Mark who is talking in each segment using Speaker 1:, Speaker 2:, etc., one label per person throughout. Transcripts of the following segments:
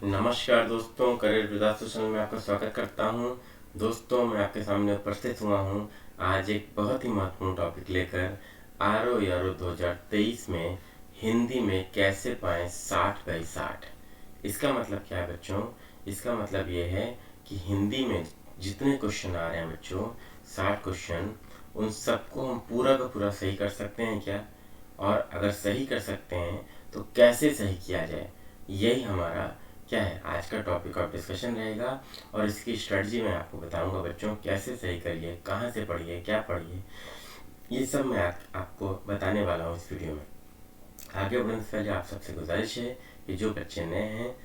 Speaker 1: नमस्कार दोस्तों, करियर विकास सोशल में आपका स्वागत करता हूं। दोस्तों, मैं आपके सामने उपस्थित हुआ हूं आज एक बहुत ही महत्वपूर्ण टॉपिक लेकर। आरओ यारो 2023 में हिंदी में कैसे पाएं 60/60। इसका मतलब क्या है बच्चों? इसका मतलब ये है कि हिंदी में जितने क्वेश्चन आ रहे हैं बच्चों, 60 क्वेश्चन, उन सबको हम पूरा का पूरा सही कर सकते हैं क्या? और अगर सही कर सकते हैं तो कैसे सही किया जाए, यही हमारा क्या है आज का टॉपिक ऑफ डिस्कशन रहेगा। और इसकी स्ट्रेटजी मैं आपको बताऊंगा बच्चों, कैसे सही करिए, कहाँ से पढ़िए, क्या पढ़िए, ये सब मैं आपको बताने वाला हूँ इस वीडियो में। आगे बढ़ने से पहले आप सबसे गुजारिश है कि जो बच्चे नए हैं,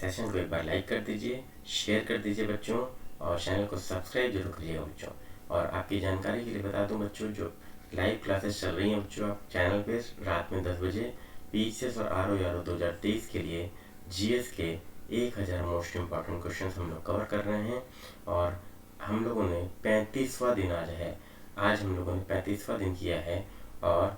Speaker 1: सेशन को एक बार लाइक कर दीजिए, शेयर कर दीजिए बच्चों, और चैनल को सब्सक्राइब जरूर करिएगा बच्चों। और आपकी जानकारी के लिए बता दूं बच्चों, जो लाइव क्लासेस चल रही हैं बच्चों आप चैनल पे रात में 10 बजे पीसीएस और आरओ यारो 2023 के लिए जीएस के 1000 मोस्ट इम्पॉर्टेंट क्वेश्चन हम लोग कवर कर रहे हैं। और हम लोगों ने 35वां दिन आज है, आज हम लोगों ने 35वां दिन किया है। और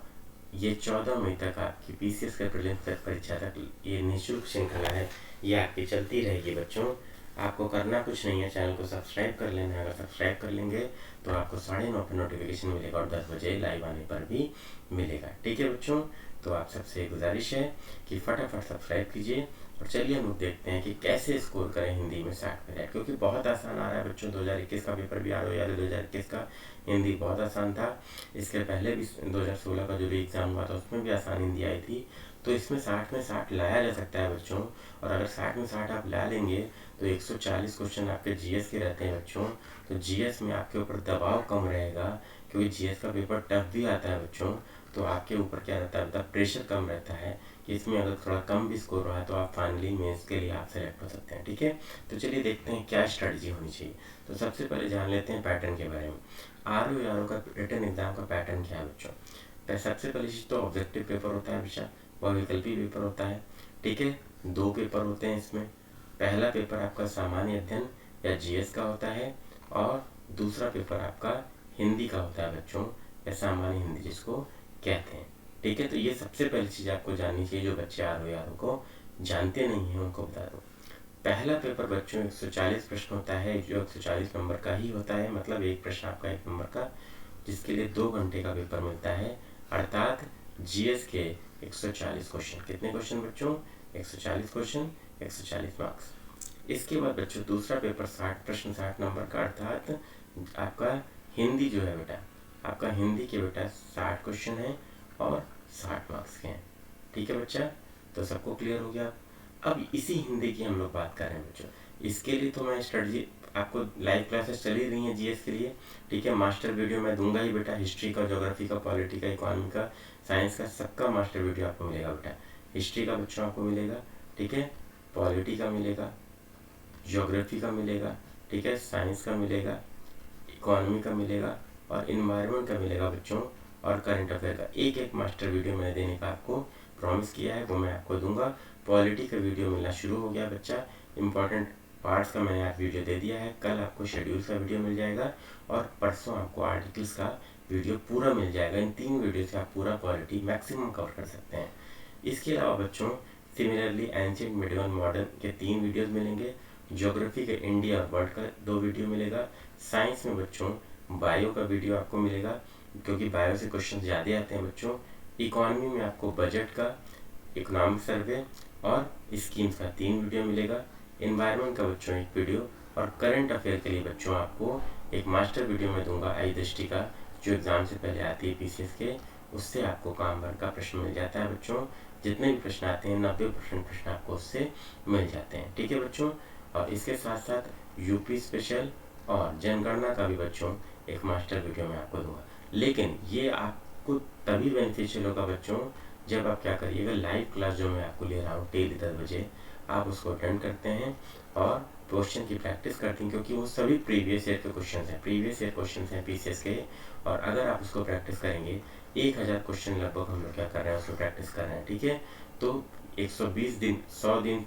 Speaker 1: ये 14 मई तक आपकी पीसीएस के प्रीलिम्स तक परीक्षा तक ये निःशुल्क श्रृंखला है, ये आपकी चलती रहेगी बच्चों। आपको करना कुछ नहीं है, चैनल को सब्सक्राइब कर लेना है। अगर सब्सक्राइब कर लेंगे तो आपको 9:30 पर नोटिफिकेशन मिलेगा और 10 बजे लाइव आने पर भी मिलेगा। ठीक है बच्चों, तो आप सबसे गुजारिश है कि फटाफट सब्सक्राइब कीजिए। और चलिए हम लोग देखते हैं कि कैसे स्कोर करें हिंदी में 60%, क्योंकि बहुत आसान आ रहा है बच्चों। 2021 का पेपर भी आरओ यारो 2021 का हिंदी बहुत आसान था। इसके पहले भी 2016 का जो भी एग्ज़ाम हुआ था उसमें भी आसान हिंदी आई थी। तो इसमें 60 में 60 लाया जा सकता है बच्चों। और अगर 60 में 60 आप ला लेंगे तो 140 क्वेश्चन आपके जीएस के रहते हैं बच्चों। तो जीएस में आपके ऊपर दबाव कम रहेगा, क्योंकि जीएस का पेपर टफ भी आता है बच्चों। तो आपके ऊपर क्या रहता है, मतलब प्रेशर कम रहता है कि इसमें अगर थोड़ा कम भी स्कोर रहा है तो आप फाइनली मेंस के लिए आप सेलेक्ट हो सकते हैं। ठीक है, तो चलिए देखते हैं क्या स्ट्रेटजी होनी चाहिए। तो सबसे पहले जान लेते हैं पैटर्न के बारे में। आरओ यारो का रिटन एग्जाम का पैटर्न क्या है बच्चों? सबसे पहली चीज़ तो ऑब्जेक्टिव पेपर होता है हमेशा, वह विकल्पी पेपर होता है। ठीक है, 2 पेपर होते हैं इसमें। पहला पेपर आपका सामान्य अध्ययन या जीएस का होता है, और दूसरा पेपर आपका हिंदी का होता है बच्चों, या सामान्य हिंदी जिसको कहते हैं। ठीक है, तो ये सबसे पहली चीज़ आपको जाननी चाहिए। जो बच्चे आरओ यारो को जानते नहीं हैं उनको बता दो। पहला पेपर बच्चों 140 प्रश्न होता है, जो 140 नंबर का ही होता है, मतलब एक प्रश्न आपका 1 नंबर का, जिसके लिए 2 घंटे का पेपर मिलता है। अर्थात जीएस के 140 क्वेश्चन। कितने क्वेश्चन बच्चों? 140 क्वेश्चन, 140 मार्क्स। इसके बाद बच्चों दूसरा पेपर 60 प्रश्न 60 नंबर का, अर्थात आपका हिंदी जो है बेटा, आपका हिंदी के बेटा 60 क्वेश्चन है और 60 मार्क्स के हैं। ठीक है बच्चा, तो सबको क्लियर हो गया। अब इसी हिंदी की हम लोग बात कर रहे हैं बच्चों। इसके लिए तो मैं स्ट्रेटजी, आपको लाइव क्लासेस चली रही हैं जीएस के लिए। ठीक है, मास्टर वीडियो मैं दूंगा ही बेटा, हिस्ट्री का, ज्योग्राफी का, पॉलिटी का, इकोनॉमी का, साइंस का, सबका मास्टर वीडियो आपको मिलेगा बेटा। हिस्ट्री का बच्चों आपको मिलेगा, ठीक है, पॉलिटी का मिलेगा, ज्योग्राफी का मिलेगा, ठीक है, साइंस का मिलेगा, इकोनॉमी का मिलेगा, और इन्वायरमेंट का मिलेगा बच्चों, और करंट अफेयर का। एक एक मास्टर वीडियो मैंने देने का आपको प्रॉमिस किया है, वो मैं आपको दूंगा। पॉलिटी का वीडियो मिलना शुरू हो गया बच्चा, इंपॉर्टेंट पार्ट्स का मैंने आप वीडियो दे दिया है। कल आपको शेड्यूल का वीडियो मिल जाएगा, और परसों आपको आर्टिकल्स का वीडियो पूरा मिल जाएगा। इन 3 वीडियो से आप पूरा पॉलिटी मैक्सिमम कवर कर सकते हैं। इसके अलावा बच्चों सिमिलरली एंशिएंट मिडिवल मॉडर्न के 3 वीडियोस मिलेंगे। ज्योग्राफी के इंडिया और वर्ल्ड का 2 वीडियो मिलेगा। साइंस में बच्चों बायो का वीडियो आपको मिलेगा, क्योंकि बायो से क्वेश्चन ज़्यादा आते हैं बच्चों। इकोनॉमी में आपको बजट का, इकोनॉमिक सर्वे और स्कीम्स का 3 वीडियो मिलेगा। इन्वायरमेंट का बच्चों 1 वीडियो, और करंट अफेयर के लिए बच्चों आपको एक मास्टर वीडियो में दूंगा आई दृष्टि का, जो एग्ज़ाम से पहले आती है पीसीएस के। उससे आपको काम भर का प्रश्न मिल जाता है बच्चों। जितने भी प्रश्न आते हैं 90% प्रश्न आपको उससे मिल जाते हैं। ठीक है बच्चों, और इसके साथ साथ यूपी स्पेशल और जनगणना का भी बच्चों एक मास्टर वीडियो में आपको दूंगा। लेकिन ये आपको तभी बेनिफिशियल होगा बच्चों जब आप क्या करिएगा, लाइव क्लास जो मैं आपको ले रहा हूँ डेली 10 बजे, आप उसको अटेंड करते हैं और क्वेश्चन की प्रैक्टिस करते हैं, क्योंकि वो सभी प्रीवियस ईयर के क्वेश्चन हैं, प्रीवियस ईयर क्वेश्चन हैं पीसीएस के। और अगर आप उसको प्रैक्टिस करेंगे, 1000 क्वेश्चन लगभग हम लोग क्या कर रहे हैं, उसको प्रैक्टिस कर रहे हैं। ठीक है, तो 120 दिन, 100 दिन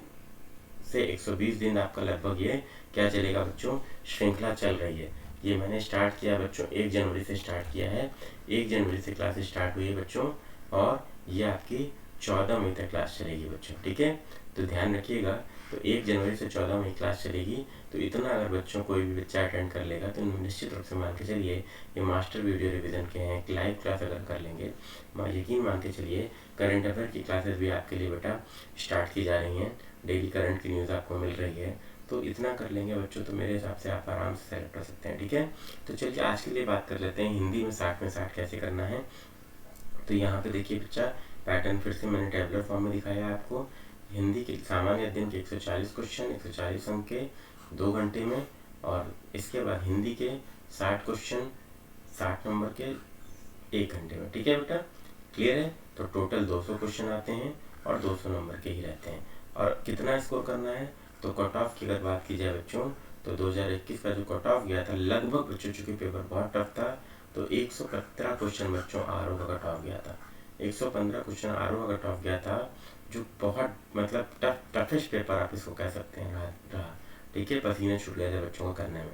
Speaker 1: से 120 दिन आपका लगभग ये क्या चलेगा बच्चों, श्रृंखला चल रही है। ये मैंने स्टार्ट किया बच्चों 1 जनवरी से स्टार्ट किया है। 1 जनवरी से क्लास स्टार्ट हुई है बच्चों, और ये आपकी 14 मई तक क्लास चलेगी बच्चों। ठीक है, तो ध्यान रखिएगा तो 1 जनवरी से 14 मई क्लास चलेगी। तो इतना अगर बच्चों कोई भी बच्चा अटेंड कर लेगा तो निश्चित रूप से मान के चलिए ये मास्टर वीडियो रिवीजन के हैं, लाइव क्लास अगर कर लेंगे, यकीन मान के चलिए करंट अफेयर की क्लासेस भी आपके लिए बेटा स्टार्ट की जा रही हैं, डेली करंट की न्यूज़ आपको मिल रही है। तो इतना कर लेंगे बच्चों तो मेरे हिसाब से आप आराम से सेलेक्ट कर सकते हैं। ठीक है, तो चलिए आज के लिए बात कर लेते हैं हिंदी में 60 में 60 कैसे करना है। तो यहाँ पे देखिए बच्चा, पैटर्न फिर से मैंने टेबलर फॉर्म में दिखाया है आपको। हिंदी के सामान्य अध्ययन के 140 क्वेश्चन 140 अंक के 2 घंटे में, और इसके बाद हिंदी के 60 क्वेश्चन 60 नंबर के 1 घंटे में। ठीक है बेटा, क्लियर है। तो टोटल 200 क्वेश्चन आते हैं और 200 नंबर के ही रहते हैं। और कितना स्कोर करना है, तो कट ऑफ की अगर बात की जाए बच्चों, तो 2021 का जो कट ऑफ गया था लगभग बच्चों, चूँकि पेपर बहुत टफ था, तो 115 क्वेश्चन बच्चों आरओ का कट ऑफ गया था। 115 क्वेश्चन आरओ का कट ऑफ गया था, जो बहुत मतलब टफेस्ट पेपर आप इसको कह सकते हैं रहा। ठीक है, पसीने छूट गए थे बच्चों को करने में।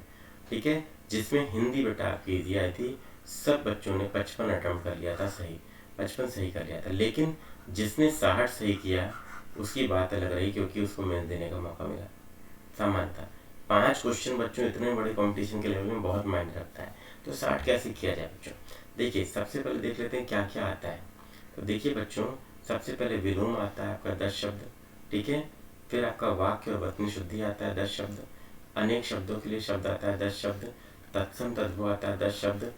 Speaker 1: ठीक है, जिसमें हिंदी बेटा आपकी ईजी आई थी। सब बच्चों ने 55 अटेम्प्ट कर लिया था, सही 55 सही कर लिया था। लेकिन जिसने 60 सही किया उसकी बात अलग रही, क्योंकि उसको मेहनत देने का मौका मिला। सामान्य था 5 क्वेश्चन बच्चों इतने बड़े कंपटीशन के लेवल में बहुत मायने रखता है। तो 60 कैसे किया जाए बच्चों, देखिए सबसे पहले देख लेते हैं क्या क्या आता है। तो देखिए बच्चों, सबसे पहले विलोम आता है आपका 10 शब्द। ठीक है, फिर आपका वाक्य और वचन शुद्धि आता है 10 शब्द। अनेक शब्दों के लिए शब्द आता है 10 शब्द। तत्सम तद्भव आता है 10 शब्द।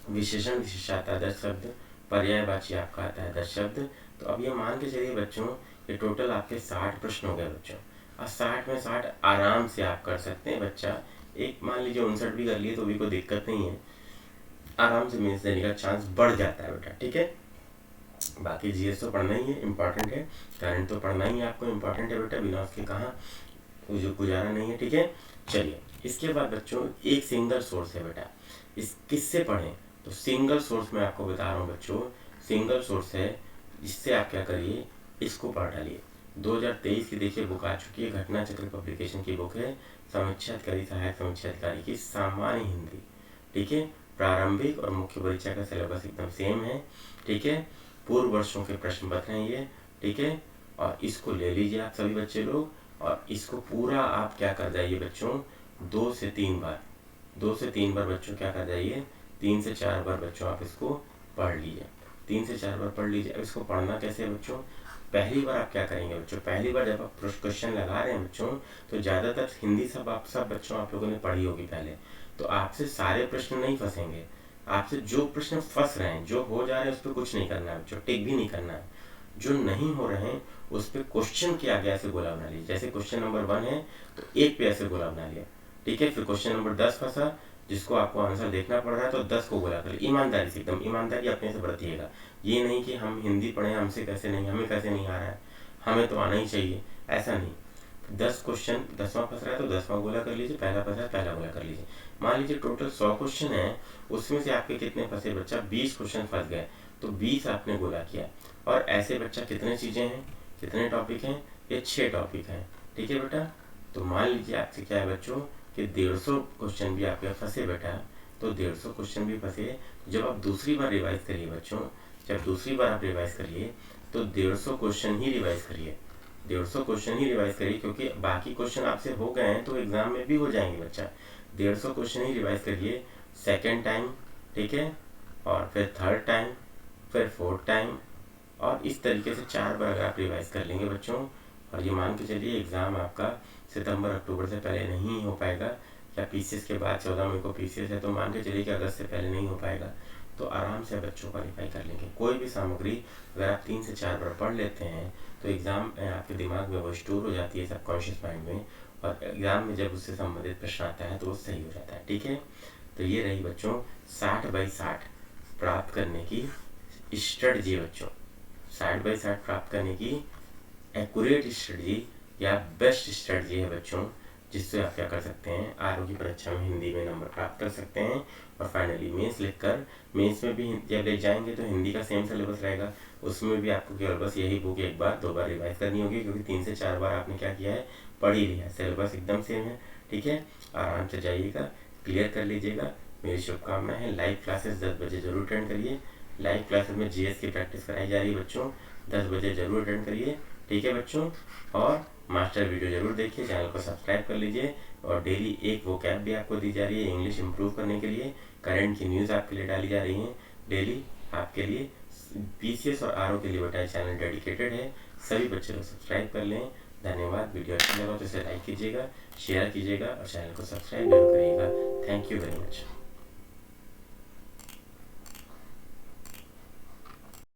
Speaker 1: विशेषण विशेष आता है 10 शब्द। पर्यायवाची आपका आता है 10 शब्द। तो अब ये मान के चलिए बच्चों, ये टोटल आपके 60 प्रश्न हो गए बच्चों। और 60 में 60 आराम से आप कर सकते हैं बच्चा। एक मान लीजिए 59 भी कर लिए तो भी कोई दिक्कत नहीं है, आराम से मेंस देने का चांस बढ़ जाता है बेटा। ठीक है, बाकी जीएस तो पढ़ना ही है, इम्पॉर्टेंट है। करंट तो पढ़ना ही आपको इम्पॉर्टेंट है बेटा, बिना उसके कहाँ गुजारा नहीं है। ठीक है, चलिए इसके बाद बच्चों एक सिंगल सोर्स है बेटा, इस किससे पढ़ें, तो सिंगल सोर्स मैं आपको बता रहा हूँ बच्चों, सिंगल सोर्स है जिससे आप क्या करिए, इसको पढ़ डालिए। 2023 की देखिए बुक आ चुकी है, घटना चक्र पब्लिकेशन की बुक है, समीक्षा अधिकारी सहायक समीक्षा अधिकारी की सामान्य हिंदी। ठीक है, प्रारंभिक और मुख्य परीक्षा का सिलेबस एकदम सेम है। ठीक है, पूर्व वर्षों के प्रश्न पत्र हैं ये। ठीक है, और इसको ले लीजिए आप सभी बच्चे लोग, और इसको पूरा आप क्या कर जाइए बच्चों, 2 से 3 बार बच्चों क्या कर जाइए, 3 से 4 बार बच्चों आप इसको पढ़ लीजिए। 3 से 4 बार पढ़ लीजिए। अब इसको पढ़ना कैसे है बच्चों, पहली बार आप क्या करेंगे बच्चों, पहली बार जब आप क्वेश्चन लगा रहे हैं बच्चों, तो ज़्यादातर हिंदी सब बच्चों आप लोगों ने पढ़ी होगी पहले। तो आपसे सारे प्रश्न नहीं फंसेंगे, आपसे जो प्रश्न फंस रहे हैं, जो हो जा रहे हैं, उस पर कुछ नहीं करना है बच्चों, टिक भी नहीं करना है। जो नहीं हो रहे हैं उस पर क्वेश्चन के आगे ऐसे गोला बना लीजिए। जैसे क्वेश्चन नंबर 1 है तो 1 पे ऐसे गोला बना लिया। ठीक है, फिर क्वेश्चन नंबर 10 फंसा, जिसको आपको आंसर देखना पड़ रहा है, तो 10 को गोला कर लीजिए। ईमानदारी से, एकदम ईमानदारी अपने से बरतिएगा। ये नहीं कि हम हिंदी पढ़ें, हमसे कैसे नहीं, हमें कैसे नहीं आ रहा है, हमें तो आना ही चाहिए, ऐसा नहीं। 10 क्वेश्चन, 10वां फंस रहा है तो 10वां गोला कर लीजिए, पहला फंसा है पहला गोला कर लीजिए। मान लीजिए टोटल 100 क्वेश्चन है, उसमें से आपके कितने फंसे बच्चा, 20 क्वेश्चन फंस गए, तो 20 आपने गोला किया। और ऐसे बच्चा कितने चीज़ें हैं, कितने टॉपिक हैं, ये 6 टॉपिक हैं। ठीक है बेटा, तो मान लीजिए आपसे क्या है बच्चों कि 150 क्वेश्चन भी आपके फंसे बेटा, तो 150 क्वेश्चन भी फंसे। जब आप दूसरी बार रिवाइज करिए बच्चों, जब दूसरी बार आप रिवाइज करिए तो 150 क्वेश्चन ही रिवाइज करिए, 150 क्वेश्चन ही रिवाइज करिए, क्योंकि बाकी क्वेश्चन आपसे हो गए हैं तो एग्जाम में भी हो जाएंगे बच्चा। 150 क्वेश्चन ही रिवाइज करिए सेकेंड टाइम। ठीक है, और फिर थर्ड टाइम, फिर फोर्थ टाइम, और इस तरीके से 4 बार अगर आप रिवाइज कर लेंगे बच्चों, और ये मान के चलिए एग्ज़ाम आपका सितंबर अक्टूबर से पहले नहीं हो पाएगा, या पीसीएस के बाद 14 मई को पीसीएस है, तो मान के चलिए कि अगस्त से पहले नहीं हो पाएगा, तो आराम से बच्चों क्वालिफाई कर लेंगे। कोई भी सामग्री अगर आप 3 से 4 बार पढ़ लेते हैं तो एग्ज़ाम आपके दिमाग में वो स्टोर हो जाती है सबकॉन्शियस माइंड में, और एग्ज़ाम में जब उससे संबंधित प्रश्न आता है तो वो सही हो जाता है। ठीक है, तो ये रही बच्चों 60 बाई 60 प्राप्त करने की स्ट्रेटजी बच्चों, 60 बाई 60 प्राप्त करने की एक्यूरेट स्ट्रेटजी या बेस्ट स्ट्रेटजी है बच्चों, जिससे आप क्या कर सकते हैं, आरओ की परीक्षा में हिंदी में नंबर प्राप्त कर सकते हैं। और फाइनली मेंस लिखकर, मेंस में भी जब ले जाएंगे तो हिंदी का सेम सिलेबस रहेगा, उसमें भी आपको केवल बस यही बुक 1 बार 2 बार रिवाइज करनी होगी, क्योंकि 3 से 4 बार आपने क्या किया है, पढ़ ही लिया है, सिलेबस एकदम सेम है। ठीक है, आराम से जाइएगा, क्लियर कर लीजिएगा, मेरी शुभकामनाएं हैं। लाइव क्लासेस 10 बजे जरूर अटेंड करिए, लाइव क्लासेस में जीएस की प्रैक्टिस कराई जा रही है बच्चों, 10 बजे जरूर अटेंड करिए। ठीक है बच्चों, और मास्टर वीडियो जरूर देखिए, चैनल को सब्सक्राइब कर लीजिए। और डेली एक वोकैब भी आपको दी जा रही है इंग्लिश इंप्रूव करने के लिए। करंट की न्यूज़ आपके लिए डाली जा रही है डेली आपके लिए। पीसीएस और आरओ के लिए बेटा चैनल डेडिकेटेड है, सभी बच्चे लोग सब्सक्राइब कर लें। धन्यवाद। वीडियो अच्छा लगा तो इसे लाइक कीजिएगा, शेयर कीजिएगा और चैनल को सब्सक्राइब जरूर करिएगा। Thank you very much.